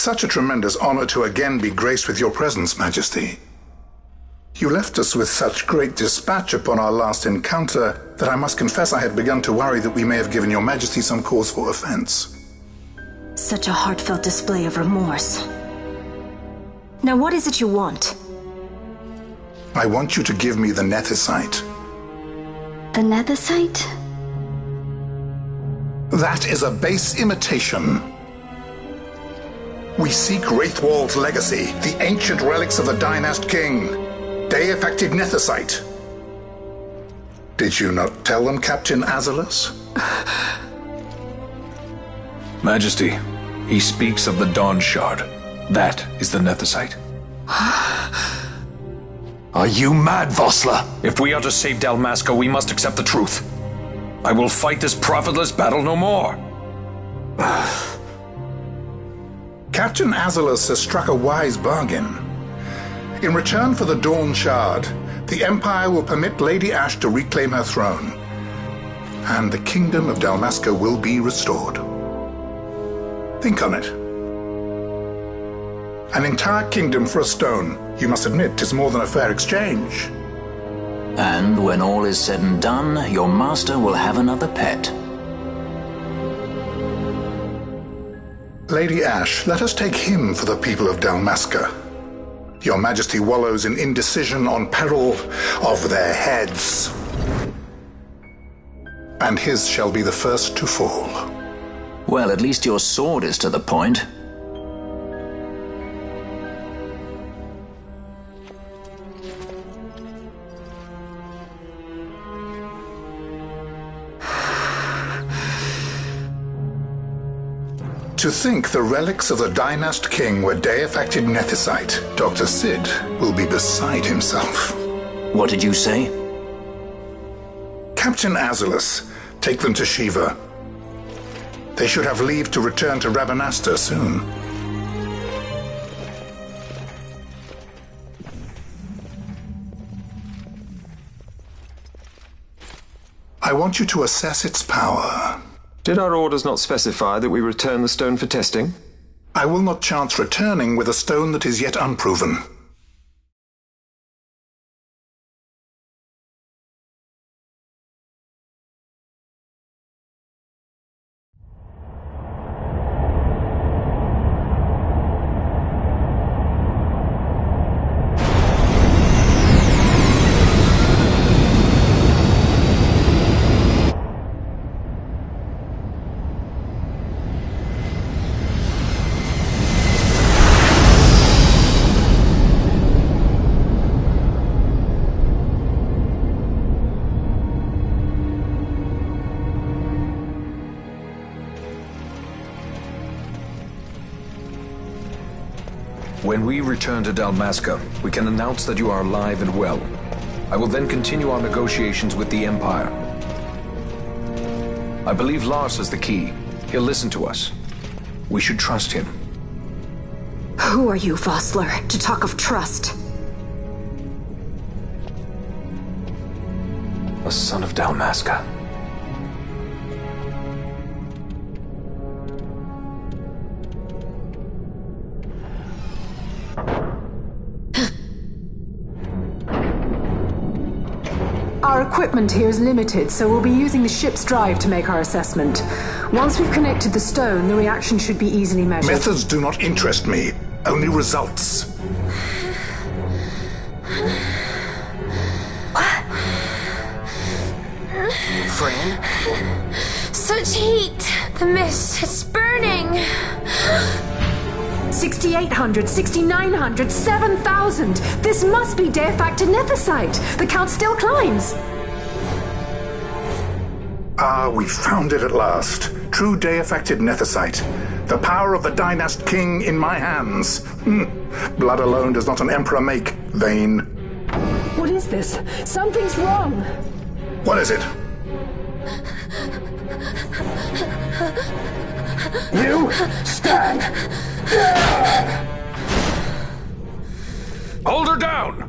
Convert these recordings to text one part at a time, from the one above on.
Such a tremendous honor to again be graced with your presence, Majesty. You left us with such great dispatch upon our last encounter that I must confess I had begun to worry that we may have given your Majesty some cause for offense. Such a heartfelt display of remorse. Now what is it you want? I want you to give me the Nethicite. The Nethicite? That is a base imitation. We seek Wraithwald's legacy, the ancient relics of the Dynast King. Day-affected Nethicite. Did you not tell them, Captain Azalus? Majesty, he speaks of the Dawn Shard. That is the Nethicite. Are you mad, Vossler? If we are to save Dalmasca, we must accept the truth. I will fight this profitless battle no more. Captain Azalus has struck a wise bargain. In return for the Dawn Shard, the Empire will permit Lady Ash to reclaim her throne, and the Kingdom of Dalmasca will be restored. Think on it. An entire kingdom for a stone. You must admit, 'tis more than a fair exchange. And when all is said and done, your master will have another pet. Lady Ash, let us take him for the people of Dalmasca. Your Majesty wallows in indecision on peril of their heads. And his shall be the first to fall. Well, at least your sword is to the point. To think the relics of the Dynast King were day-affected Nethicite, Dr. Sid will be beside himself. What did you say? Captain Azalus, take them to Shiva. They should have leave to return to Rabanastre soon. I want you to assess its power. Did our orders not specify that we return the stone for testing? I will not chance returning with a stone that is yet unproven. When we return to Dalmasca, we can announce that you are alive and well. I will then continue our negotiations with the Empire. I believe Lars has the key. He'll listen to us. We should trust him. Who are you, Vossler, to talk of trust? A son of Dalmasca. Our equipment here is limited, so we'll be using the ship's drive to make our assessment. Once we've connected the stone, the reaction should be easily measured. Methods do not interest me, only results. Fran? Such heat! The mist, it's burning! 6,800, 6,900, 7,000! This must be day-affected Nethicite! The count still climbs! Ah, we found it at last. True day-affected Nethicite. The power of the Dynast King in my hands. Blood alone does not an emperor make, vain. What is this? Something's wrong! What is it? You stand! Hold her down!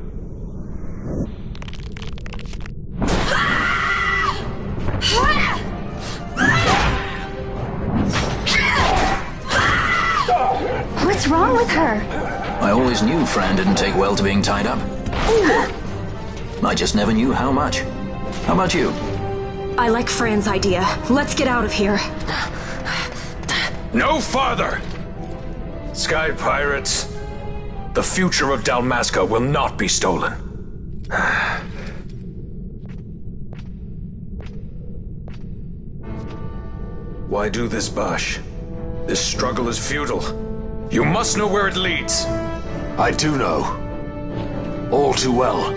What's What's wrong with her? I always knew Fran didn't take well to being tied up. I just never knew how much. How about you? I like Fran's idea. Let's get out of here. No farther! Sky Pirates, the future of Dalmasca will not be stolen. Why do this, Bash? This struggle is futile. You must know where it leads. I do know. All too well.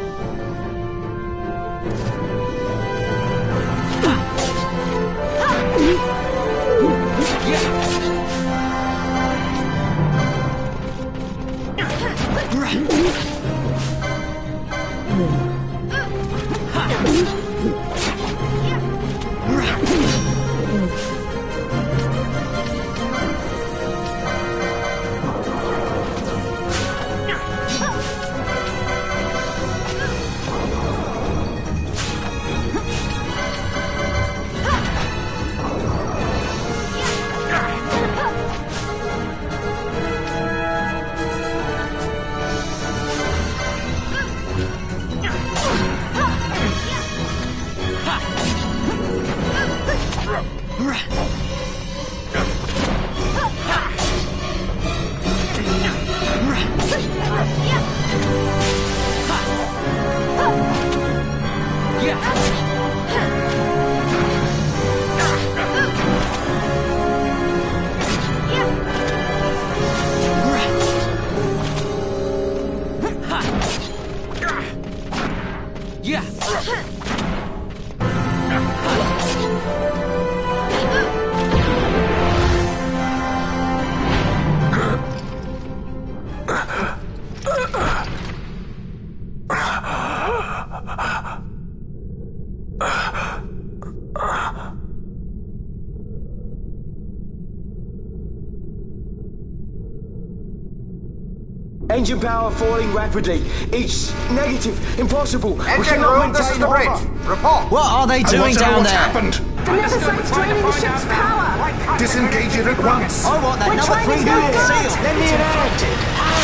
Engine power falling rapidly. It's negative. Impossible. Engine room, this is the bridge. Report. What are they doing down there? What's happened? The Nemesis draining the ship's power! Disengage it at once. I want that number 3 unit seal. Let me in Infected.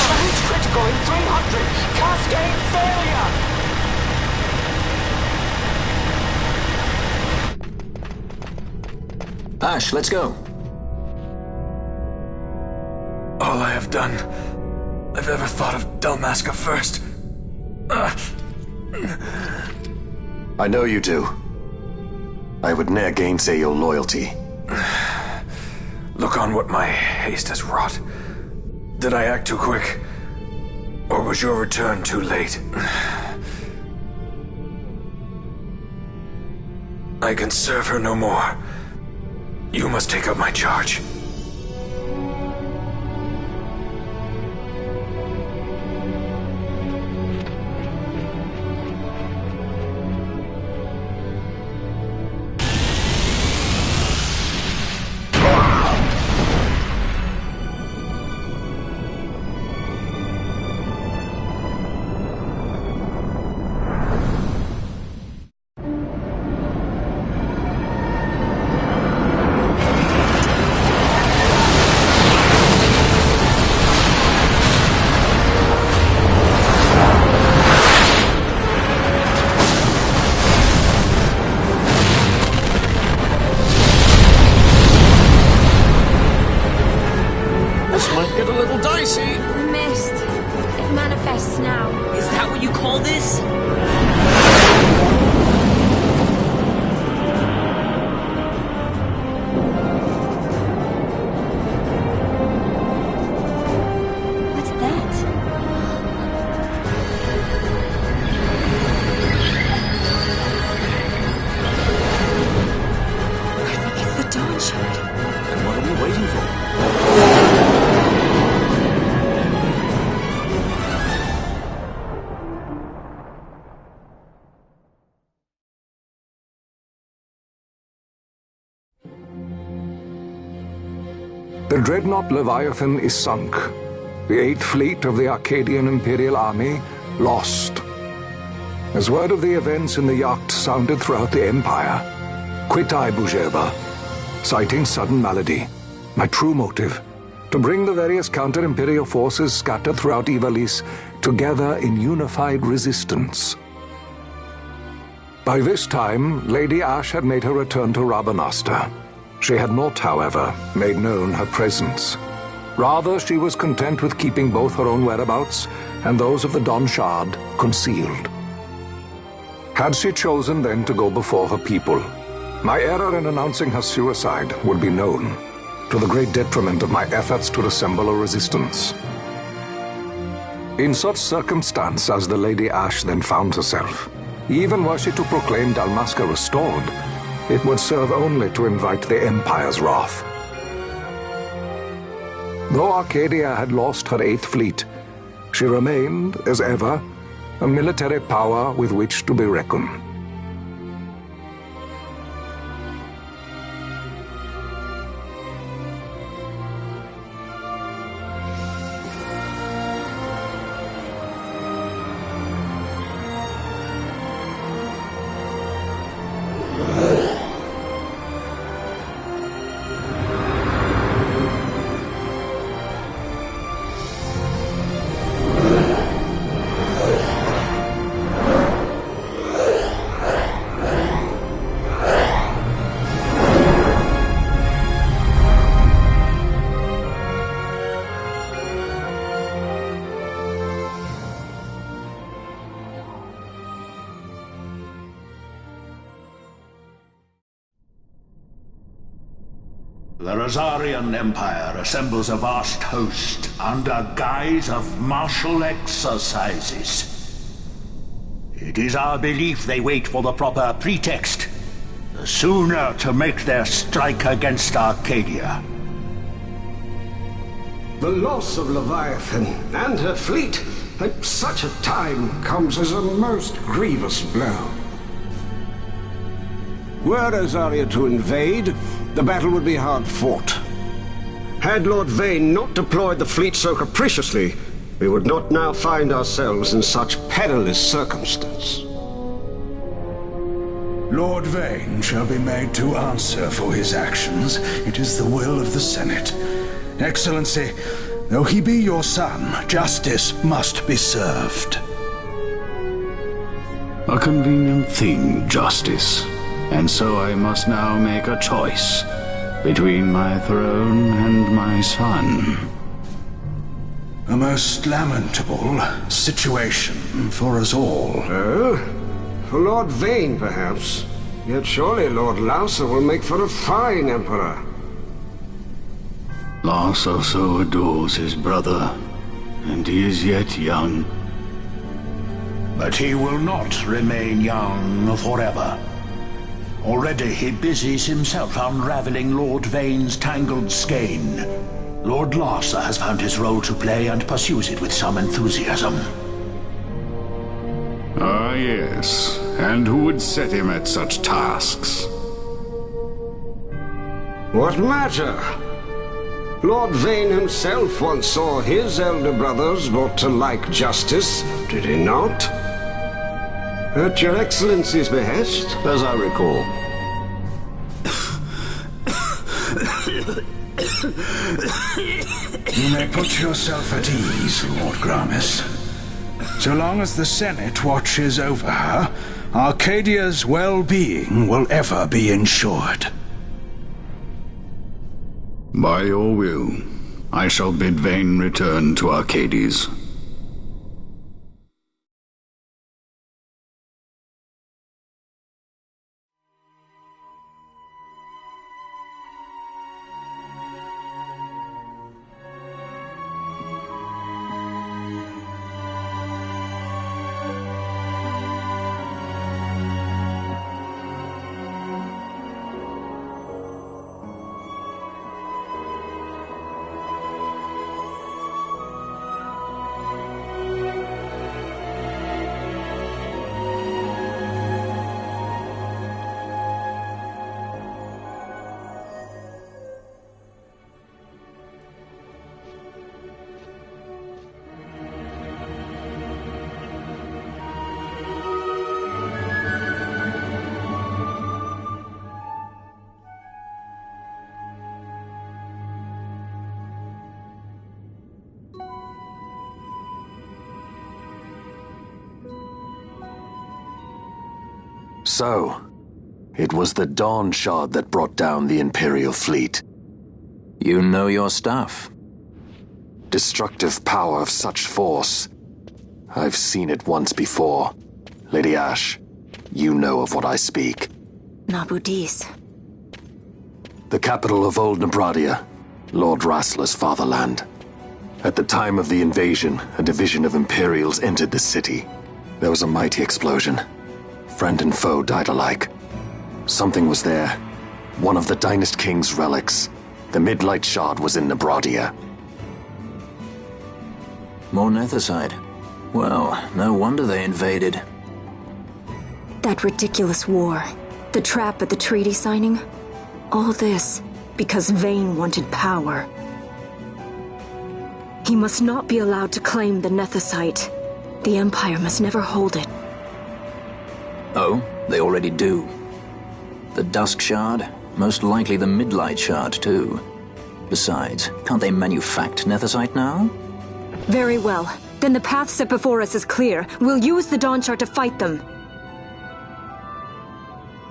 Damage critical in 300. Cascade failure. Ash, let's go. All I have done, I've ever thought of Dalmasca first. I know you do. I would ne'er gainsay your loyalty. Look on what my haste has wrought. Did I act too quick? Or was your return too late? I can serve her no more. You must take up my charge. The dreadnought Leviathan is sunk. The 8th Fleet of the Arcadian Imperial Army lost. As word of the events in the yacht sounded throughout the Empire, quit I Bujeba, citing sudden malady. My true motive, to bring the various counter-imperial forces scattered throughout Ivalice together in unified resistance. By this time, Lady Ash had made her return to Rabanastre. She had not, however, made known her presence. Rather, she was content with keeping both her own whereabouts and those of the Don Shard concealed. Had she chosen then to go before her people, my error in announcing her suicide would be known, to the great detriment of my efforts to assemble a resistance. In such circumstance as the Lady Ash then found herself, even were she to proclaim Dalmasca restored, it would serve only to invite the Empire's wrath. Though Arcadia had lost her 8th Fleet, she remained, as ever, a military power with which to be reckoned. The Rosarian Empire assembles a vast host under guise of martial exercises. It is our belief they wait for the proper pretext, the sooner to make their strike against Arcadia. The loss of Leviathan and her fleet at such a time comes as a most grievous blow. Were Rosaria to invade, the battle would be hard fought. Had Lord Vane not deployed the fleet so capriciously, we would not now find ourselves in such perilous circumstance. Lord Vane shall be made to answer for his actions. It is the will of the Senate. Excellency, though he be your son, justice must be served. A convenient thing, justice. And so I must now make a choice between my throne and my son. A most lamentable situation for us all. Oh? For Lord Vane, perhaps. Yet surely Lord Lauser will make for a fine emperor. Lauser so adores his brother, and he is yet young. But he will not remain young forever. Already he busies himself unraveling Lord Vane's tangled skein. Lord Larsa has found his role to play and pursues it with some enthusiasm. Ah, yes. And who would set him at such tasks? What matter? Lord Vane himself once saw his elder brothers brought to like justice, did he not? At your Excellency's behest, as I recall. You may put yourself at ease, Lord Gramis. So long as the Senate watches over her, Arcadia's well-being will ever be ensured. By your will, I shall bid Vane return to Arcades. So, it was the Dawn Shard that brought down the Imperial fleet. You know your stuff. Destructive power of such force. I've seen it once before. Lady Ash, you know of what I speak. Nabudis. The capital of Old Nebradia, Lord Rassler's fatherland. At the time of the invasion, a division of Imperials entered the city. There was a mighty explosion. Friend and foe died alike. Something was there. One of the Dynast King's relics. The Midlight Shard was in Nebradia. More Nethicite. Well, no wonder they invaded. That ridiculous war. The trap at the treaty signing. All this because Vayne wanted power. He must not be allowed to claim the Nethicite. The Empire must never hold it. Oh, they already do. The Dusk Shard? Most likely the Midlight Shard, too. Besides, can't they manufacture Nethicite now? Very well. Then the path set before us is clear. We'll use the Dawn Shard to fight them.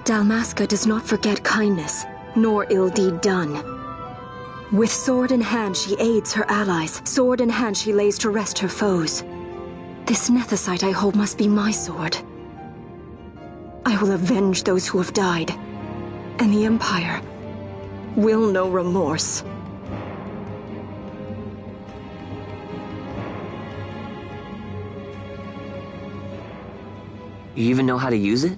Dalmasca does not forget kindness, nor ill deed done. With sword in hand, she aids her allies. Sword in hand, she lays to rest her foes. This Nethicite I hold must be my sword. I will avenge those who have died, and the Empire will know remorse. You even know how to use it?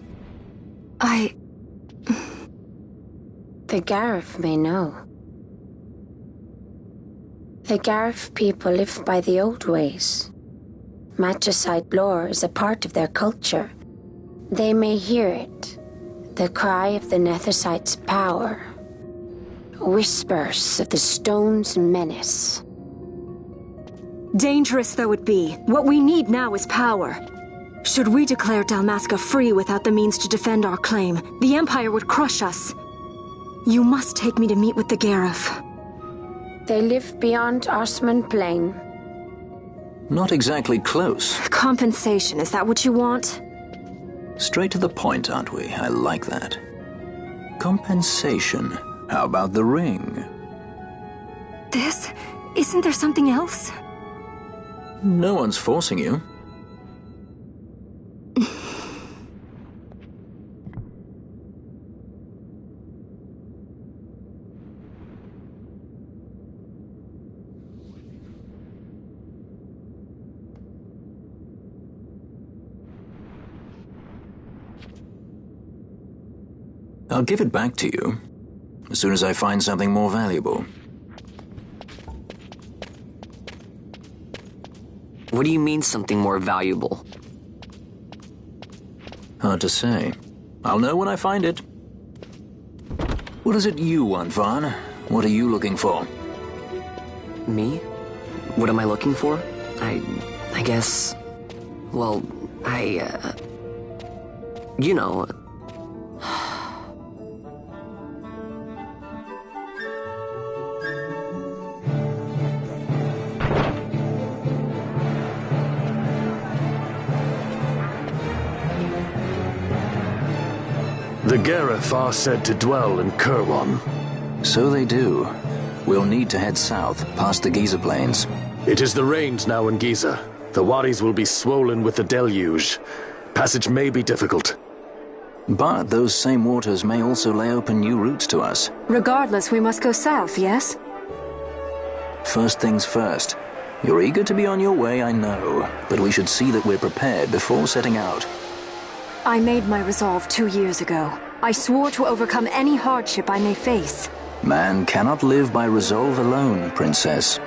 The Garif may know. The Garif people live by the old ways. Matricide lore is a part of their culture. They may hear it, the cry of the Nethicite's power. Whispers of the stone's menace. Dangerous though it be, what we need now is power. Should we declare Dalmasca free without the means to defend our claim, the Empire would crush us. You must take me to meet with the Garif. They live beyond Osman Plain. Not exactly close. Compensation, is that what you want? Straight to the point, aren't we? I like that. Compensation. How about the ring? This? Isn't there something else? No one's forcing you. I'll give it back to you as soon as I find something more valuable. What do you mean something more valuable? Hard to say. I'll know when I find it. What is it you want, Vaughn? What are you looking for? Me? What am I looking for? I guess... Well, you know... The Garif are said to dwell in Kirwan. So they do. We'll need to head south, past the Giza Plains. It is the rains now in Giza. The wadis will be swollen with the deluge. Passage may be difficult. But those same waters may also lay open new routes to us. Regardless, we must go south, yes? First things first. You're eager to be on your way, I know. But we should see that we're prepared before setting out. I made my resolve 2 years ago. I swore to overcome any hardship I may face. Man cannot live by resolve alone, Princess.